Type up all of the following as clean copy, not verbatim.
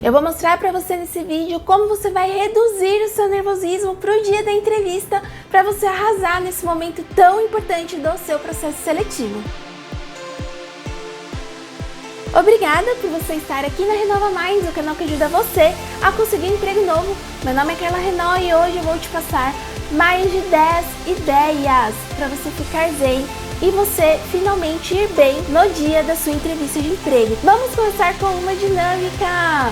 Eu vou mostrar para você nesse vídeo como você vai reduzir o seu nervosismo para o dia da entrevista, para você arrasar nesse momento tão importante do seu processo seletivo. Obrigada por você estar aqui na Renova Mais, o canal que ajuda você a conseguir um emprego novo. Meu nome é Carla Renault e hoje eu vou te passar mais de 10 ideias para você ficar zen e você finalmente ir bem no dia da sua entrevista de emprego. Vamos começar com uma dinâmica.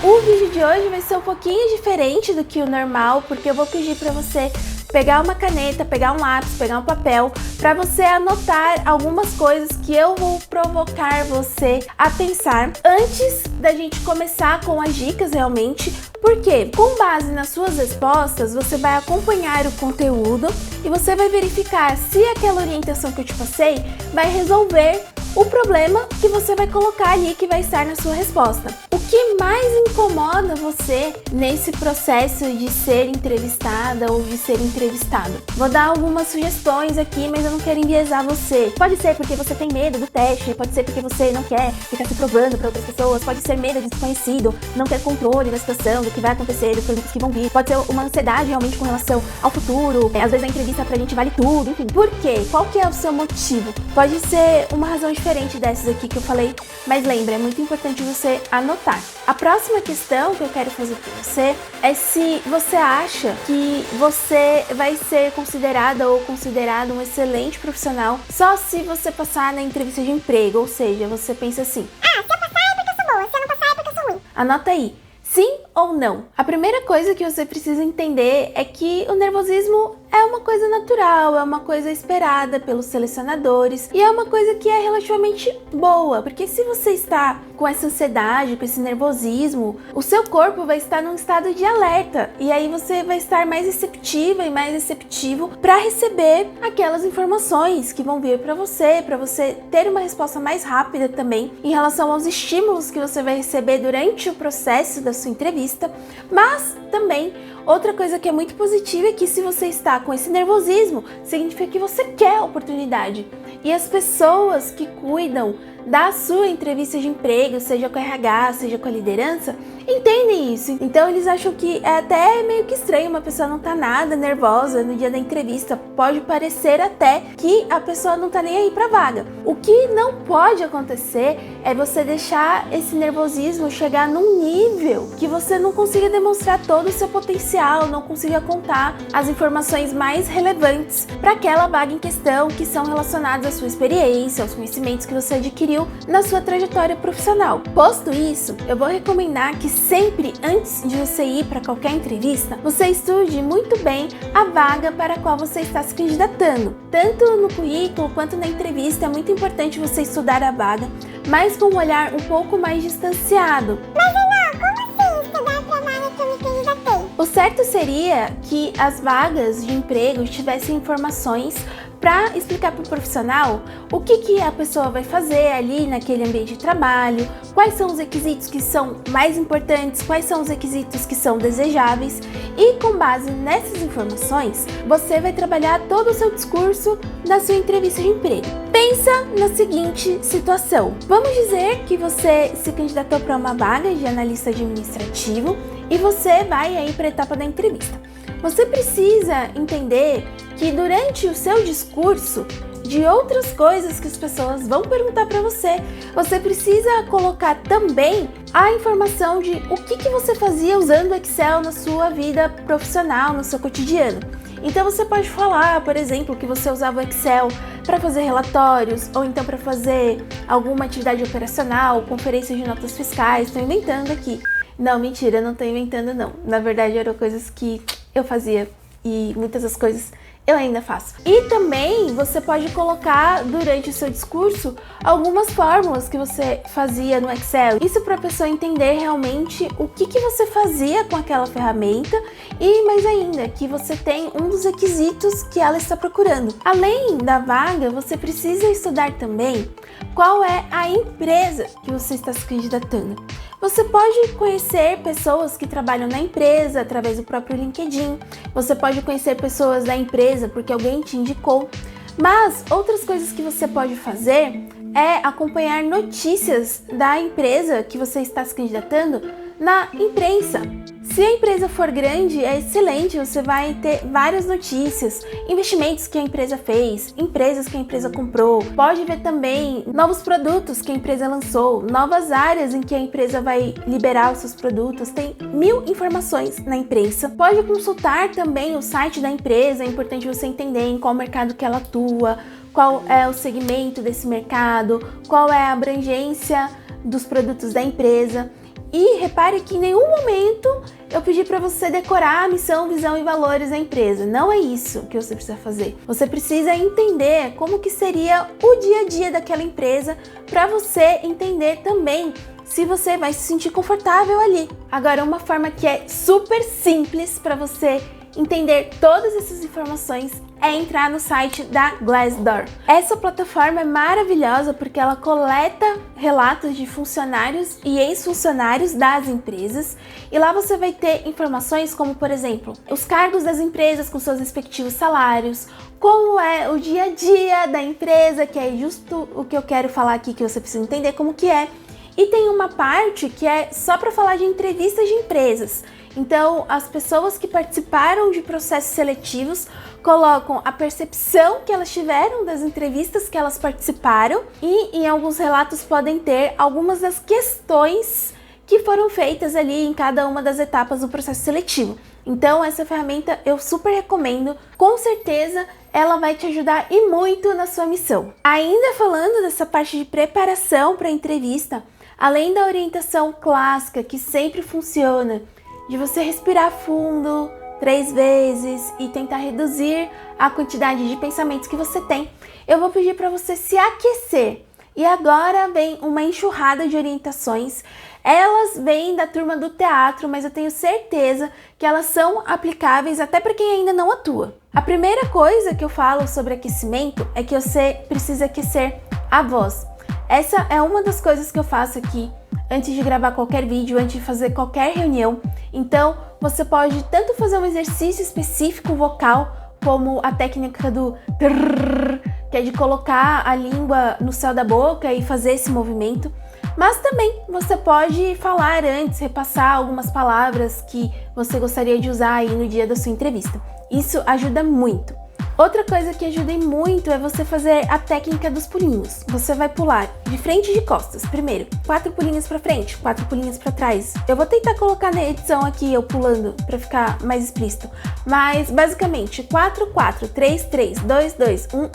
O vídeo de hoje vai ser um pouquinho diferente do que o normal, porque eu vou pedir para você pegar uma caneta, pegar um lápis, pegar um papel, para você anotar algumas coisas que eu vou provocar você a pensar antes da gente começar com as dicas realmente, porque com base nas suas respostas você vai acompanhar o conteúdo e você vai verificar se aquela orientação que eu te passei vai resolver o problema que você vai colocar ali que vai estar na sua resposta. O que mais incomoda você nesse processo de ser entrevistada ou de ser entrevistado? Vou dar algumas sugestões aqui, mas eu não quero enviesar você. Pode ser porque você tem medo do teste, pode ser porque você não quer ficar se provando para outras pessoas, pode ser medo de desconhecido, não ter controle da situação, do que vai acontecer, das perguntas que vão vir, pode ser uma ansiedade realmente com relação ao futuro, às vezes a entrevista pra gente vale tudo, enfim. Por quê? Qual que é o seu motivo? Pode ser uma razão diferente dessas aqui que eu falei, mas lembra, é muito importante você anotar. A próxima questão que eu quero fazer para você é se você acha que você vai ser considerada ou considerado um excelente profissional só se você passar na entrevista de emprego, ou seja, você pensa assim: se eu passar é porque eu sou boa, se eu não passar é porque eu sou ruim. Anota aí. Sim ou não? A primeira coisa que você precisa entender é que o nervosismo é uma coisa natural, é uma coisa esperada pelos selecionadores e é uma coisa que é relativamente boa, porque se você está com essa ansiedade, com esse nervosismo, o seu corpo vai estar num estado de alerta e aí você vai estar mais receptiva e mais receptivo para receber aquelas informações que vão vir para você ter uma resposta mais rápida também em relação aos estímulos que você vai receber durante o processo da sua entrevista, mas também outra coisa que é muito positiva é que se você está com esse nervosismo, significa que você quer a oportunidade. E as pessoas que cuidam da sua entrevista de emprego, seja com a RH, seja com a liderança, entendem isso. Então eles acham que é até meio que estranho uma pessoa não tá nada nervosa no dia da entrevista. Pode parecer até que a pessoa não tá nem aí pra vaga. O que não pode acontecer é você deixar esse nervosismo chegar num nível que você não consiga demonstrar todo o seu potencial, não consiga contar as informações mais relevantes para aquela vaga em questão, que são relacionadas à sua experiência, aos conhecimentos que você adquiriu na sua trajetória profissional. Posto isso, eu vou recomendar que sempre antes de você ir para qualquer entrevista, você estude muito bem a vaga para a qual você está se candidatando. Tanto no currículo quanto na entrevista é muito importante você estudar a vaga, mas com um olhar um pouco mais distanciado. Mas não, como assim estudar pra vaga que eu me candidatei? O certo seria que as vagas de emprego tivessem informações para explicar para o profissional o que a pessoa vai fazer ali naquele ambiente de trabalho, quais são os requisitos que são mais importantes, quais são os requisitos que são desejáveis, e com base nessas informações, você vai trabalhar todo o seu discurso na sua entrevista de emprego. Pensa na seguinte situação: vamos dizer que você se candidatou para uma vaga de analista administrativo e você vai aí para a etapa da entrevista. Você precisa entender que durante o seu discurso, de outras coisas que as pessoas vão perguntar para você, você precisa colocar também a informação de o que você fazia usando o Excel na sua vida profissional, no seu cotidiano. Então você pode falar, por exemplo, que você usava o Excel para fazer relatórios ou então para fazer alguma atividade operacional, conferências de notas fiscais. Estou inventando aqui. Não, mentira, não estou inventando não. Na verdade eram coisas que eu fazia e muitas das coisas eu ainda faço. E também você pode colocar durante o seu discurso algumas fórmulas que você fazia no Excel. Isso para a pessoa entender realmente o que você fazia com aquela ferramenta e mais ainda, que você tem um dos requisitos que ela está procurando. Além da vaga, você precisa estudar também qual é a empresa que você está se candidatando. Você pode conhecer pessoas que trabalham na empresa através do próprio LinkedIn. Você pode conhecer pessoas da empresa porque alguém te indicou. Mas outras coisas que você pode fazer é acompanhar notícias da empresa que você está se candidatando na imprensa. Se a empresa for grande, é excelente, você vai ter várias notícias, investimentos que a empresa fez, empresas que a empresa comprou, pode ver também novos produtos que a empresa lançou, novas áreas em que a empresa vai liberar os seus produtos, tem 1000 informações na imprensa. Pode consultar também o site da empresa, é importante você entender em qual mercado que ela atua, qual é o segmento desse mercado, qual é a abrangência dos produtos da empresa. E repare que em nenhum momento eu pedi para você decorar a missão, visão e valores da empresa. Não é isso que você precisa fazer. Você precisa entender como que seria o dia a dia daquela empresa para você entender também se você vai se sentir confortável ali. Agora, uma forma que é super simples para você entender todas essas informações é entrar no site da Glassdoor. Essa plataforma é maravilhosa porque ela coleta relatos de funcionários e ex-funcionários das empresas e lá você vai ter informações como, por exemplo, os cargos das empresas com seus respectivos salários, como é o dia a dia da empresa, que é justo o que eu quero falar aqui, que você precisa entender como que é. E tem uma parte que é só para falar de entrevistas de empresas. Então, as pessoas que participaram de processos seletivos colocam a percepção que elas tiveram das entrevistas que elas participaram e em alguns relatos podem ter algumas das questões que foram feitas ali em cada uma das etapas do processo seletivo. Então, essa ferramenta eu super recomendo, com certeza ela vai te ajudar e muito na sua missão. Ainda falando dessa parte de preparação para a entrevista, além da orientação clássica que sempre funciona, de você respirar fundo 3 vezes e tentar reduzir a quantidade de pensamentos que você tem, eu vou pedir para você se aquecer. E agora vem uma enxurrada de orientações. Elas vêm da turma do teatro, mas eu tenho certeza que elas são aplicáveis até para quem ainda não atua. A primeira coisa que eu falo sobre aquecimento é que você precisa aquecer a voz. Essa é uma das coisas que eu faço aqui antes de gravar qualquer vídeo, antes de fazer qualquer reunião. Então, você pode tanto fazer um exercício específico vocal, como a técnica do trrr, que é de colocar a língua no céu da boca e fazer esse movimento. Mas também você pode falar antes, repassar algumas palavras que você gostaria de usar aí no dia da sua entrevista. Isso ajuda muito. Outra coisa que ajuda muito é você fazer a técnica dos pulinhos. Você vai pular de frente e de costas. Primeiro, 4 pulinhos para frente, 4 pulinhos para trás. Eu vou tentar colocar na edição aqui eu pulando para ficar mais explícito. Mas basicamente 4, 4, 3, 3, 2, 2, 1, 1.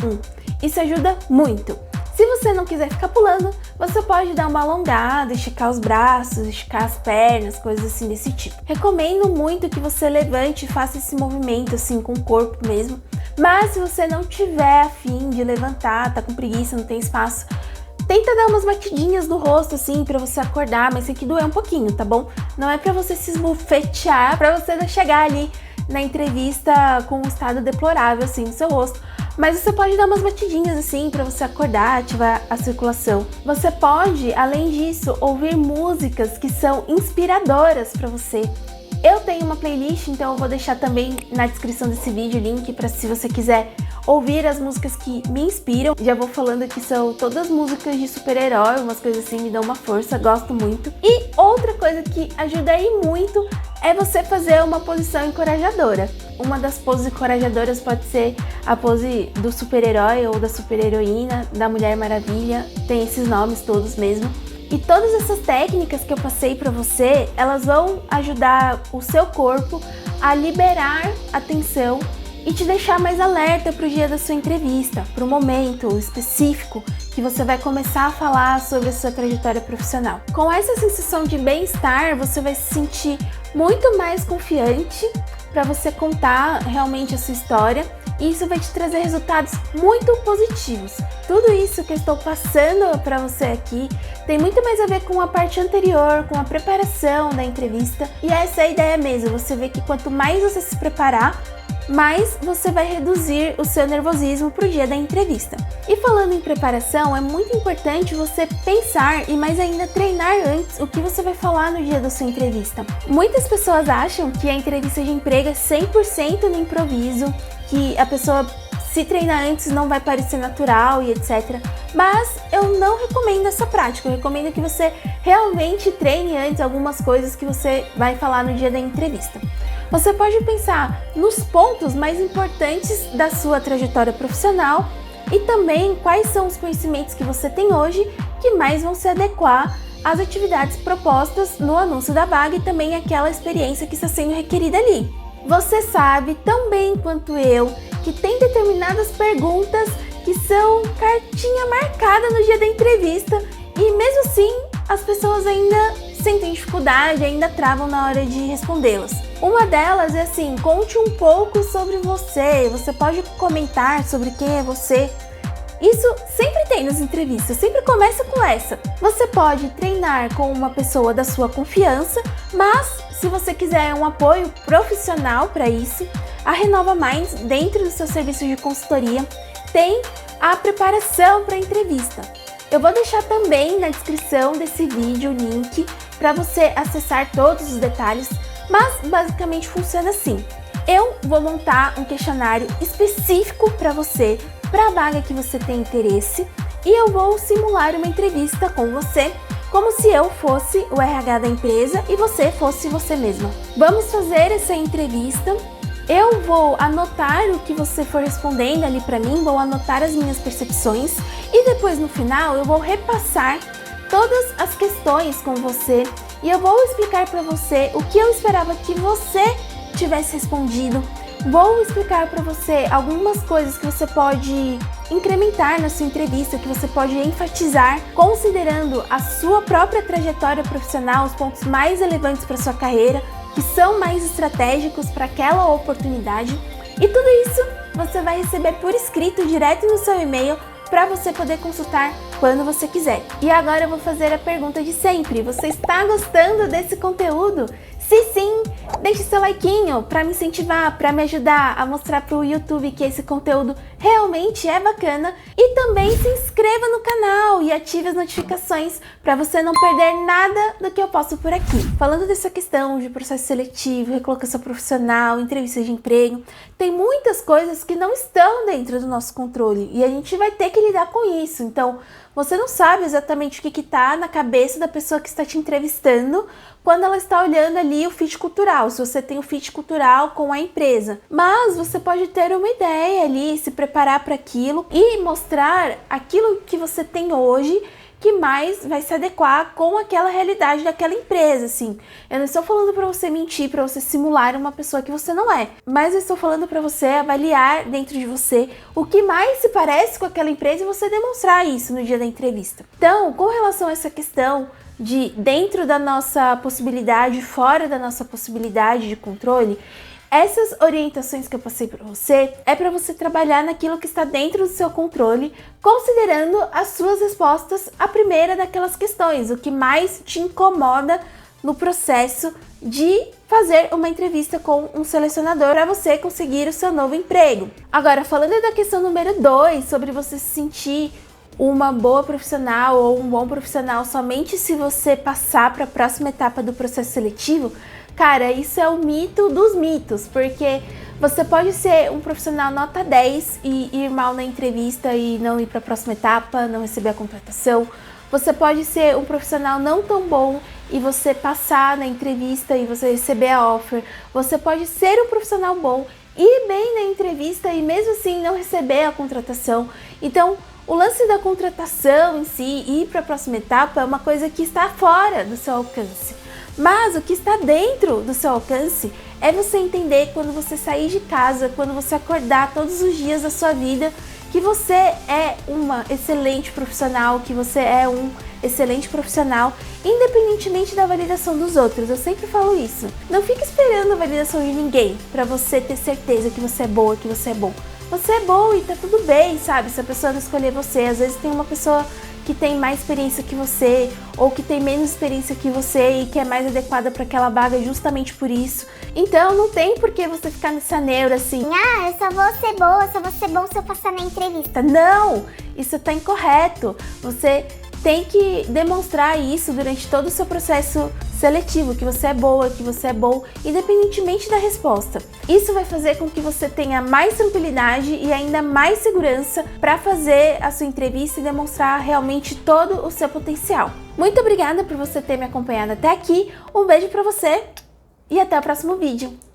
Isso ajuda muito. Se você não quiser ficar pulando, você pode dar uma alongada, esticar os braços, esticar as pernas, coisas assim desse tipo. Recomendo muito que você levante e faça esse movimento assim com o corpo mesmo. Mas se você não tiver afim de levantar, tá com preguiça, não tem espaço, tenta dar umas batidinhas no rosto assim pra você acordar, mas tem que doer um pouquinho, tá bom? Não é pra você se esbofetear, pra você não chegar ali na entrevista com um estado deplorável assim no seu rosto. Mas você pode dar umas batidinhas assim para você acordar, ativar a circulação. Você pode, além disso, ouvir músicas que são inspiradoras para você. Eu tenho uma playlist, então eu vou deixar também na descrição desse vídeo o link para se você quiser ouvir as músicas que me inspiram. Já vou falando que são todas músicas de super-herói, umas coisas assim, me dão uma força, gosto muito. E outra coisa que ajuda aí muito é você fazer uma posição encorajadora. Uma das poses encorajadoras pode ser a pose do super-herói ou da super-heroína, da Mulher Maravilha, tem esses nomes todos mesmo. E todas essas técnicas que eu passei para você, elas vão ajudar o seu corpo a liberar a tensão e te deixar mais alerta para o dia da sua entrevista, para o momento específico que você vai começar a falar sobre a sua trajetória profissional. Com essa sensação de bem-estar, você vai se sentir muito mais confiante para você contar realmente a sua história e isso vai te trazer resultados muito positivos. Tudo isso que eu estou passando para você aqui tem muito mais a ver com a parte anterior, com a preparação da entrevista e essa é a ideia mesmo, você vê que quanto mais você se preparar, mais você vai reduzir o seu nervosismo para o dia da entrevista. E falando em preparação, é muito importante você pensar e mais ainda treinar antes o que você vai falar no dia da sua entrevista. Muitas pessoas acham que a entrevista de emprego é 100% no improviso, que a pessoa se treinar antes não vai parecer natural e etc. Mas eu não recomendo essa prática, eu recomendo que você realmente treine antes algumas coisas que você vai falar no dia da entrevista. Você pode pensar nos pontos mais importantes da sua trajetória profissional e também quais são os conhecimentos que você tem hoje que mais vão se adequar às atividades propostas no anúncio da vaga e também aquela experiência que está sendo requerida ali. Você sabe tão bem quanto eu que tem determinadas perguntas que são cartinha marcada no dia da entrevista e mesmo assim as pessoas ainda sentem dificuldade, ainda travam na hora de respondê-las. Uma delas é assim: conte um pouco sobre você, você pode comentar sobre quem é você. Isso sempre tem nas entrevistas, sempre começa com essa. Você pode treinar com uma pessoa da sua confiança, mas se você quiser um apoio profissional para isso, a Renova Minds, dentro do seu serviço de consultoria, tem a preparação para a entrevista. Eu vou deixar também na descrição desse vídeo o link para você acessar todos os detalhes, mas basicamente funciona assim. Eu vou montar um questionário específico para você, para a vaga que você tem interesse, e eu vou simular uma entrevista com você, como se eu fosse o RH da empresa e você fosse você mesma. Vamos fazer essa entrevista. Eu vou anotar o que você for respondendo ali para mim, vou anotar as minhas percepções e depois no final eu vou repassar todas as questões com você e eu vou explicar para você o que eu esperava que você tivesse respondido. Vou explicar para você algumas coisas que você pode incrementar na sua entrevista, que você pode enfatizar, considerando a sua própria trajetória profissional, os pontos mais relevantes para sua carreira, que são mais estratégicos para aquela oportunidade. E tudo isso você vai receber por escrito, direto no seu e-mail, para você poder consultar quando você quiser. E agora eu vou fazer a pergunta de sempre: você está gostando desse conteúdo? Se sim, deixe seu likeinho para me incentivar, para me ajudar a mostrar para o YouTube que esse conteúdo realmente é bacana. E também se inscreva no canal e ative as notificações para você não perder nada do que eu posto por aqui. Falando dessa questão de processo seletivo, recolocação profissional, entrevista de emprego, tem muitas coisas que não estão dentro do nosso controle e a gente vai ter que lidar com isso. Então, você não sabe exatamente o que está na cabeça da pessoa que está te entrevistando quando ela está olhando ali o fit cultural, se você tem o fit cultural com a empresa. Mas você pode ter uma ideia ali, se preparar para aquilo e mostrar aquilo que você tem hoje que mais vai se adequar com aquela realidade daquela empresa, assim. Eu não estou falando para você mentir, para você simular uma pessoa que você não é, mas eu estou falando para você avaliar dentro de você o que mais se parece com aquela empresa e você demonstrar isso no dia da entrevista. Então, com relação a essa questão de dentro da nossa possibilidade, fora da nossa possibilidade de controle, essas orientações que eu passei para você é para você trabalhar naquilo que está dentro do seu controle, considerando as suas respostas à primeira daquelas questões, o que mais te incomoda no processo de fazer uma entrevista com um selecionador para você conseguir o seu novo emprego. Agora, falando da questão número 2, sobre você se sentir uma boa profissional ou um bom profissional somente se você passar para a próxima etapa do processo seletivo, cara, isso é o mito dos mitos, porque você pode ser um profissional nota 10 e ir mal na entrevista e não ir para a próxima etapa, não receber a contratação. Você pode ser um profissional não tão bom e você passar na entrevista e você receber a offer. Você pode ser um profissional bom, ir bem na entrevista e mesmo assim não receber a contratação. Então, o lance da contratação em si, ir para a próxima etapa, é uma coisa que está fora do seu alcance. Mas o que está dentro do seu alcance é você entender quando você sair de casa, quando você acordar todos os dias da sua vida, que você é uma excelente profissional, que você é um excelente profissional, independentemente da validação dos outros. Eu sempre falo isso. Não fique esperando a validação de ninguém para você ter certeza que você é boa, que você é bom. Você é bom e tá tudo bem, sabe? Se a pessoa não escolher você, às vezes tem uma pessoa que tem mais experiência que você ou que tem menos experiência que você e que é mais adequada para aquela vaga justamente por isso. Então não tem por que você ficar nessa neura assim: ah, eu só vou ser boa, só vou ser bom se eu passar na entrevista. Não, isso tá incorreto. Você tem que demonstrar isso durante todo o seu processo seletivo, que você é boa, que você é bom, independentemente da resposta. Isso vai fazer com que você tenha mais tranquilidade e ainda mais segurança para fazer a sua entrevista e demonstrar realmente todo o seu potencial. Muito obrigada por você ter me acompanhado até aqui, um beijo para você e até o próximo vídeo.